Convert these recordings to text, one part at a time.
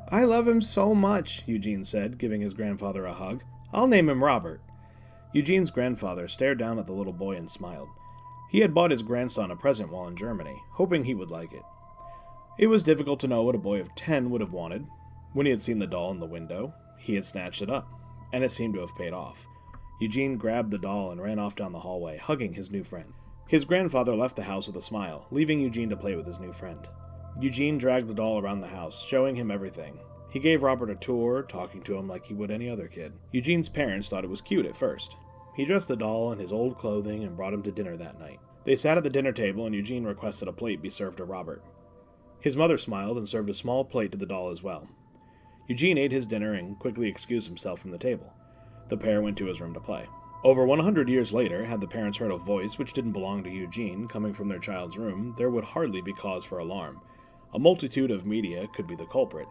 I love him so much, Eugene said, giving his grandfather a hug. I'll name him Robert. Eugene's grandfather stared down at the little boy and smiled. He had bought his grandson a present while in Germany, hoping he would like it. It was difficult to know what a boy of 10 would have wanted. When he had seen the doll in the window, he had snatched it up, and it seemed to have paid off. Eugene grabbed the doll and ran off down the hallway, hugging his new friend. His grandfather left the house with a smile, leaving Eugene to play with his new friend. Eugene dragged the doll around the house, showing him everything. He gave Robert a tour, talking to him like he would any other kid. Eugene's parents thought it was cute at first. He dressed the doll in his old clothing and brought him to dinner that night. They sat at the dinner table and Eugene requested a plate be served to Robert. His mother smiled and served a small plate to the doll as well. Eugene ate his dinner and quickly excused himself from the table. The pair went to his room to play. Over 100 years later, had the parents heard a voice which didn't belong to Eugene coming from their child's room, there would hardly be cause for alarm. A multitude of media could be the culprit.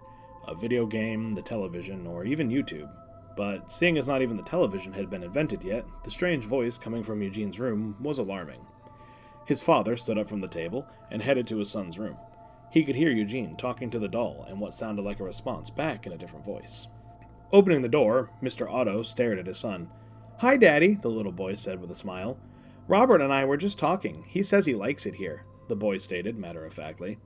A video game, the television, or even YouTube. But seeing as not even the television had been invented yet, the strange voice coming from Eugene's room was alarming. His father stood up from the table and headed to his son's room. He could hear Eugene talking to the doll and what sounded like a response back in a different voice. Opening the door, Mr. Otto stared at his son. "Hi, Daddy," the little boy said with a smile. "Robert and I were just talking. He says he likes it here," the boy stated matter-of-factly.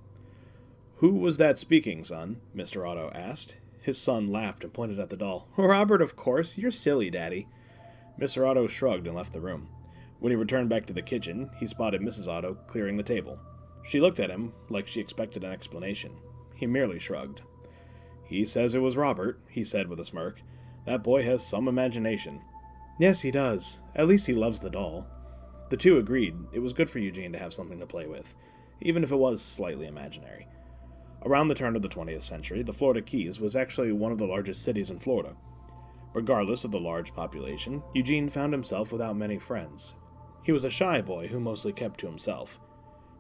"Who was that speaking, son?" Mr. Otto asked. His son laughed and pointed at the doll. "Robert, of course. You're silly, Daddy." Mr. Otto shrugged and left the room. When he returned back to the kitchen, he spotted Mrs. Otto clearing the table. She looked at him like she expected an explanation. He merely shrugged. "He says it was Robert," he said with a smirk. "That boy has some imagination." "Yes, he does. At least he loves the doll." The two agreed it was good for Eugene to have something to play with, even if it was slightly imaginary. Around the turn of the 20th century, the Florida Keys was actually one of the largest cities in Florida. Regardless of the large population, Eugene found himself without many friends. He was a shy boy who mostly kept to himself.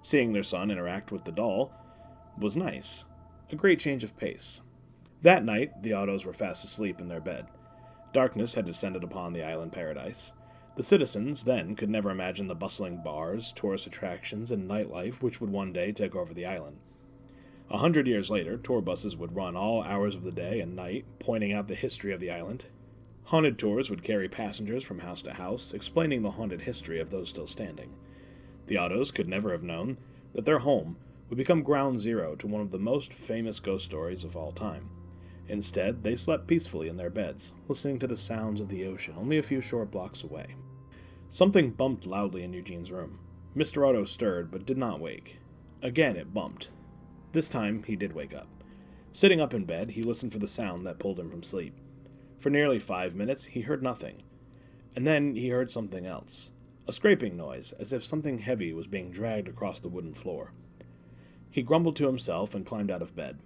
Seeing their son interact with the doll was nice, a great change of pace. That night, the Ottos were fast asleep in their bed. Darkness had descended upon the island paradise. The citizens then could never imagine the bustling bars, tourist attractions, and nightlife which would one day take over the island. 100 years later, tour buses would run all hours of the day and night, pointing out the history of the island. Haunted tours would carry passengers from house to house, explaining the haunted history of those still standing. The Ottos could never have known that their home would become ground zero to one of the most famous ghost stories of all time. Instead, they slept peacefully in their beds, listening to the sounds of the ocean only a few short blocks away. Something bumped loudly in Eugene's room. Mr. Otto stirred, but did not wake. Again it bumped. This time, he did wake up. Sitting up in bed, he listened for the sound that pulled him from sleep. For nearly 5 minutes, he heard nothing. And then he heard something else. A scraping noise, as if something heavy was being dragged across the wooden floor. He grumbled to himself and climbed out of bed.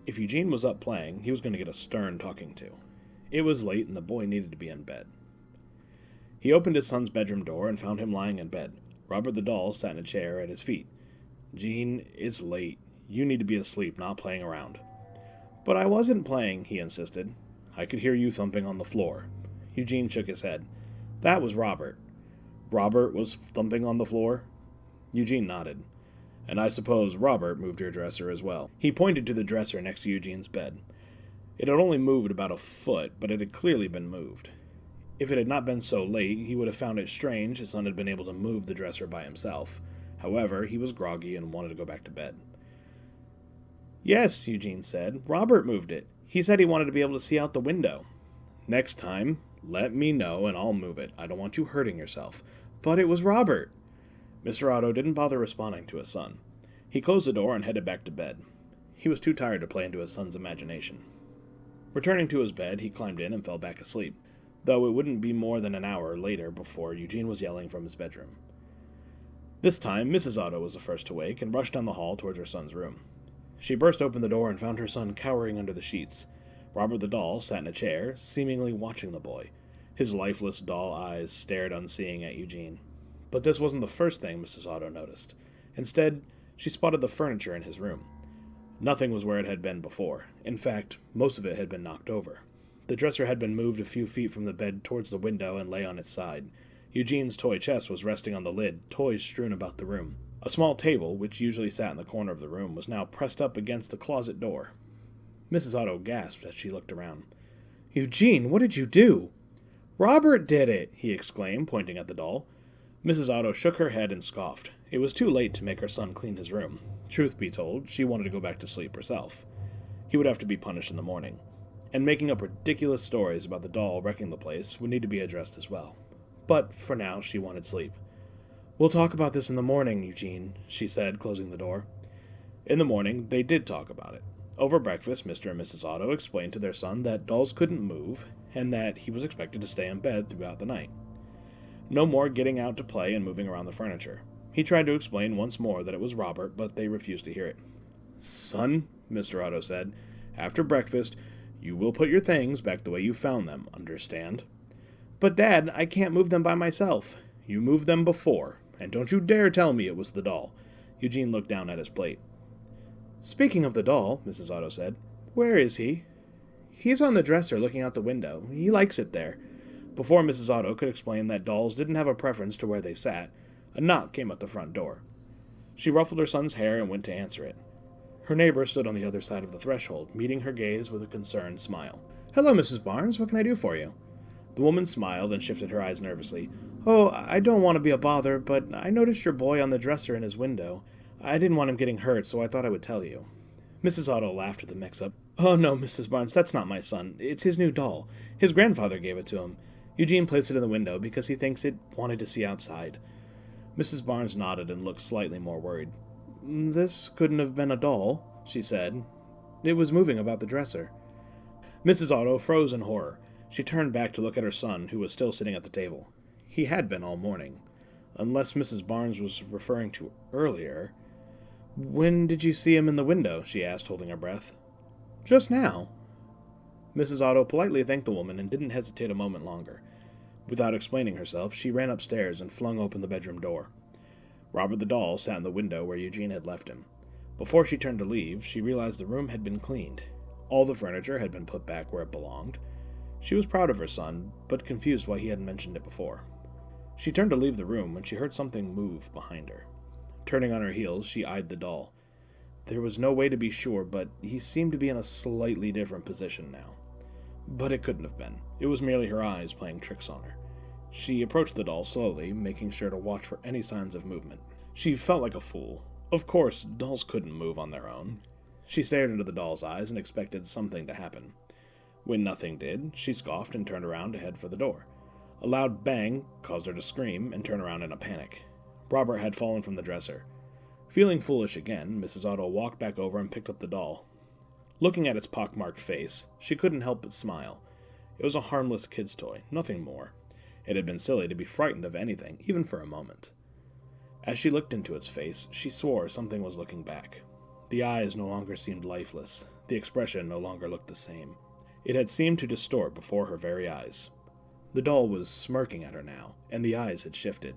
If Eugene was up playing, he was going to get a stern talking to. It was late and the boy needed to be in bed. He opened his son's bedroom door and found him lying in bed. Robert the doll sat in a chair at his feet. "Gene, it's late. You need to be asleep, not playing around." "But I wasn't playing," he insisted. "I could hear you thumping on the floor." Eugene shook his head. "That was Robert." "Robert was thumping on the floor?" Eugene nodded. "And I suppose Robert moved your dresser as well." He pointed to the dresser next to Eugene's bed. It had only moved about a foot, but it had clearly been moved. If it had not been so late, he would have found it strange his son had been able to move the dresser by himself. However, he was groggy and wanted to go back to bed. "Yes," Eugene said. "Robert moved it. He said he wanted to be able to see out the window." "Next time, let me know and I'll move it. I don't want you hurting yourself." "But it was Robert." Mr. Otto didn't bother responding to his son. He closed the door and headed back to bed. He was too tired to play into his son's imagination. Returning to his bed, he climbed in and fell back asleep, though it wouldn't be more than an hour later before Eugene was yelling from his bedroom. This time, Mrs. Otto was the first to wake and rushed down the hall towards her son's room. She burst open the door and found her son cowering under the sheets. Robert the doll sat in a chair, seemingly watching the boy. His lifeless doll eyes stared unseeing at Eugene. But this wasn't the first thing Mrs. Otto noticed. Instead, she spotted the furniture in his room. Nothing was where it had been before. In fact, most of it had been knocked over. The dresser had been moved a few feet from the bed towards the window and lay on its side. Eugene's toy chest was resting on the lid, toys strewn about the room. A small table, which usually sat in the corner of the room, was now pressed up against the closet door. Mrs. Otto gasped as she looked around. "Eugene, what did you do?" "Robert did it!" he exclaimed, pointing at the doll. Mrs. Otto shook her head and scoffed. It was too late to make her son clean his room. Truth be told, she wanted to go back to sleep herself. He would have to be punished in the morning. And making up ridiculous stories about the doll wrecking the place would need to be addressed as well. But for now, she wanted sleep. "We'll talk about this in the morning, Eugene," she said, closing the door. In the morning, they did talk about it. Over breakfast, Mr. and Mrs. Otto explained to their son that dolls couldn't move, and that he was expected to stay in bed throughout the night. No more getting out to play and moving around the furniture. He tried to explain once more that it was Robert, but they refused to hear it. "Son," Mr. Otto said, "after breakfast, you will put your things back the way you found them, understand?" "But, Dad, I can't move them by myself." "You moved them before, and don't you dare tell me it was the doll." Eugene looked down at his plate. "Speaking of the doll," Mrs. Otto said, "where is he?" "He's on the dresser looking out the window. He likes it there." Before Mrs. Otto could explain that dolls didn't have a preference to where they sat, a knock came at the front door. She ruffled her son's hair and went to answer it. Her neighbor stood on the other side of the threshold, meeting her gaze with a concerned smile. "Hello, Mrs. Barnes. What can I do for you?" The woman smiled and shifted her eyes nervously. "Oh, I don't want to be a bother, but I noticed your boy on the dresser in his window. I didn't want him getting hurt, so I thought I would tell you." Mrs. Otto laughed at the mix-up. "Oh, no, Mrs. Barnes, that's not my son. It's his new doll. His grandfather gave it to him. Eugene placed it in the window because he thinks it wanted to see outside." Mrs. Barnes nodded and looked slightly more worried. "This couldn't have been a doll," she said. "It was moving about the dresser." Mrs. Otto froze in horror. She turned back to look at her son, who was still sitting at the table. He had been all morning. Unless Mrs. Barnes was referring to earlier. "When did you see him in the window?" she asked, holding her breath. "Just now." Mrs. Otto politely thanked the woman and didn't hesitate a moment longer. Without explaining herself, she ran upstairs and flung open the bedroom door. Robert the doll sat in the window where Eugene had left him. Before she turned to leave, she realized the room had been cleaned. All the furniture had been put back where it belonged. She was proud of her son, but confused why he hadn't mentioned it before. She turned to leave the room when she heard something move behind her. Turning on her heels, she eyed the doll. There was no way to be sure, but he seemed to be in a slightly different position now. But it couldn't have been. It was merely her eyes playing tricks on her. She approached the doll slowly, making sure to watch for any signs of movement. She felt like a fool. Of course, dolls couldn't move on their own. She stared into the doll's eyes and expected something to happen. When nothing did, she scoffed and turned around to head for the door. A loud bang caused her to scream and turn around in a panic. Robert had fallen from the dresser. Feeling foolish again, Mrs. Otto walked back over and picked up the doll. Looking at its pockmarked face, she couldn't help but smile. It was a harmless kid's toy, nothing more. It had been silly to be frightened of anything, even for a moment. As she looked into its face, she swore something was looking back. The eyes no longer seemed lifeless. The expression no longer looked the same. It had seemed to distort before her very eyes. The doll was smirking at her now, and the eyes had shifted.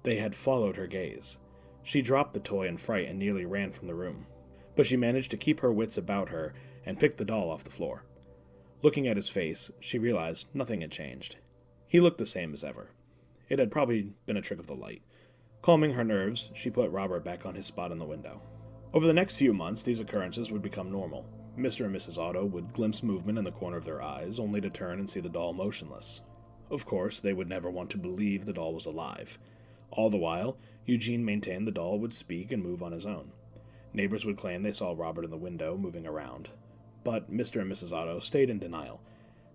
They had followed her gaze. She dropped the toy in fright and nearly ran from the room. But she managed to keep her wits about her and picked the doll off the floor. Looking at his face, she realized nothing had changed. He looked the same as ever. It had probably been a trick of the light. Calming her nerves, she put Robert back on his spot in the window. Over the next few months, these occurrences would become normal. Mr. and Mrs. Otto would glimpse movement in the corner of their eyes, only to turn and see the doll motionless. Of course, they would never want to believe the doll was alive. All the while, Eugene maintained the doll would speak and move on his own. Neighbors would claim they saw Robert in the window, moving around. But Mr. and Mrs. Otto stayed in denial.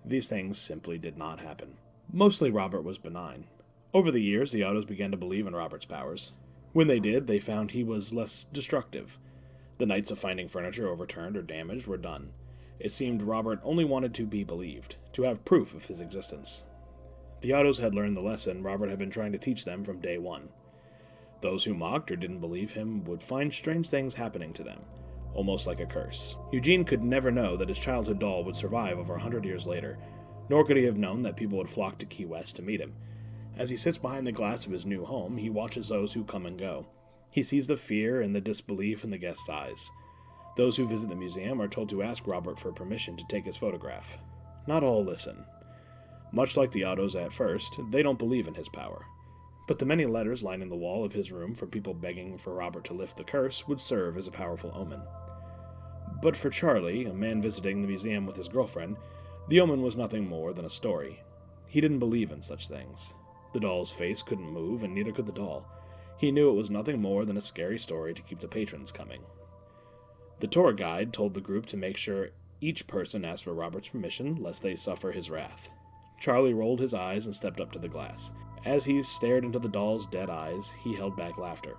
These things simply did not happen. Mostly Robert was benign. Over the years, the Ottos began to believe in Robert's powers. When they did, they found he was less destructive. The nights of finding furniture overturned or damaged were done. It seemed Robert only wanted to be believed, to have proof of his existence. The Ottos had learned the lesson Robert had been trying to teach them from day one. Those who mocked or didn't believe him would find strange things happening to them, almost like a curse. Eugene could never know that his childhood doll would survive over 100 years later, nor could he have known that people would flock to Key West to meet him. As he sits behind the glass of his new home, he watches those who come and go. He sees the fear and the disbelief in the guests' eyes. Those who visit the museum are told to ask Robert for permission to take his photograph. Not all listen. Much like the Ottos at first, they don't believe in his power. But the many letters lining the wall of his room from people begging for Robert to lift the curse would serve as a powerful omen. But for Charlie, a man visiting the museum with his girlfriend, the omen was nothing more than a story. He didn't believe in such things. The doll's face couldn't move, and neither could the doll. He knew it was nothing more than a scary story to keep the patrons coming. The tour guide told the group to make sure each person asked for Robert's permission, lest they suffer his wrath. Charlie rolled his eyes and stepped up to the glass. As he stared into the doll's dead eyes, he held back laughter.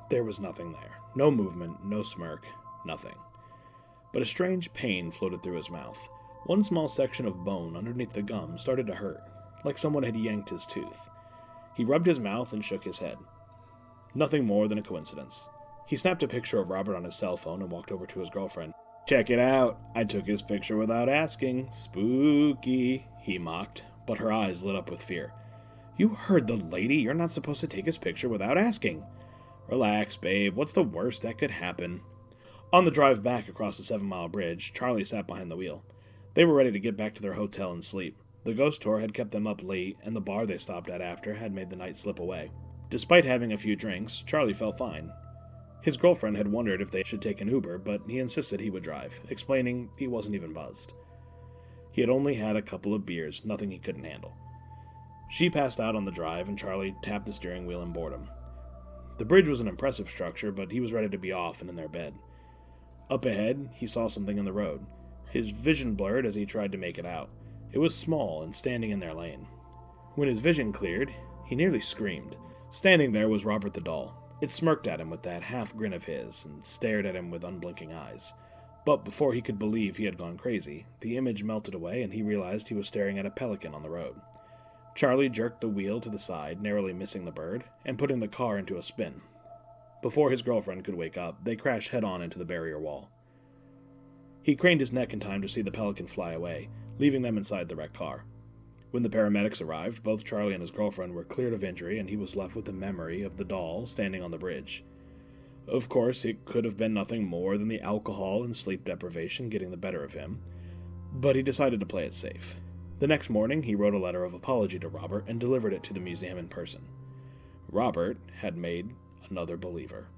There was nothing there. No movement, no smirk, nothing. But a strange pain floated through his mouth. One small section of bone underneath the gum started to hurt, like someone had yanked his tooth. He rubbed his mouth and shook his head. Nothing more than a coincidence. He snapped a picture of Robert on his cell phone and walked over to his girlfriend. "Check it out. I took his picture without asking. Spooky," he mocked, but her eyes lit up with fear. "You heard the lady. You're not supposed to take his picture without asking." "Relax, babe. What's the worst that could happen?" On the drive back across the 7-mile bridge, Charlie sat behind the wheel. They were ready to get back to their hotel and sleep. The ghost tour had kept them up late, and the bar they stopped at after had made the night slip away. Despite having a few drinks, Charlie felt fine. His girlfriend had wondered if they should take an Uber, but he insisted he would drive, explaining he wasn't even buzzed. He had only had a couple of beers, nothing he couldn't handle. She passed out on the drive, and Charlie tapped the steering wheel in boredom. The bridge was an impressive structure, but he was ready to be off and in their bed. Up ahead, he saw something in the road. His vision blurred as he tried to make it out. It was small and standing in their lane. When his vision cleared, he nearly screamed. Standing there was Robert the doll. It smirked at him with that half grin of his and stared at him with unblinking eyes. But before he could believe he had gone crazy, the image melted away and he realized he was staring at a pelican on the road. Charlie jerked the wheel to the side, narrowly missing the bird, and putting the car into a spin. Before his girlfriend could wake up, they crashed head-on into the barrier wall. He craned his neck in time to see the pelican fly away, leaving them inside the wrecked car. When the paramedics arrived, both Charlie and his girlfriend were cleared of injury, and he was left with the memory of the doll standing on the bridge. Of course, it could have been nothing more than the alcohol and sleep deprivation getting the better of him, but he decided to play it safe. The next morning, he wrote a letter of apology to Robert and delivered it to the museum in person. Robert had made another believer.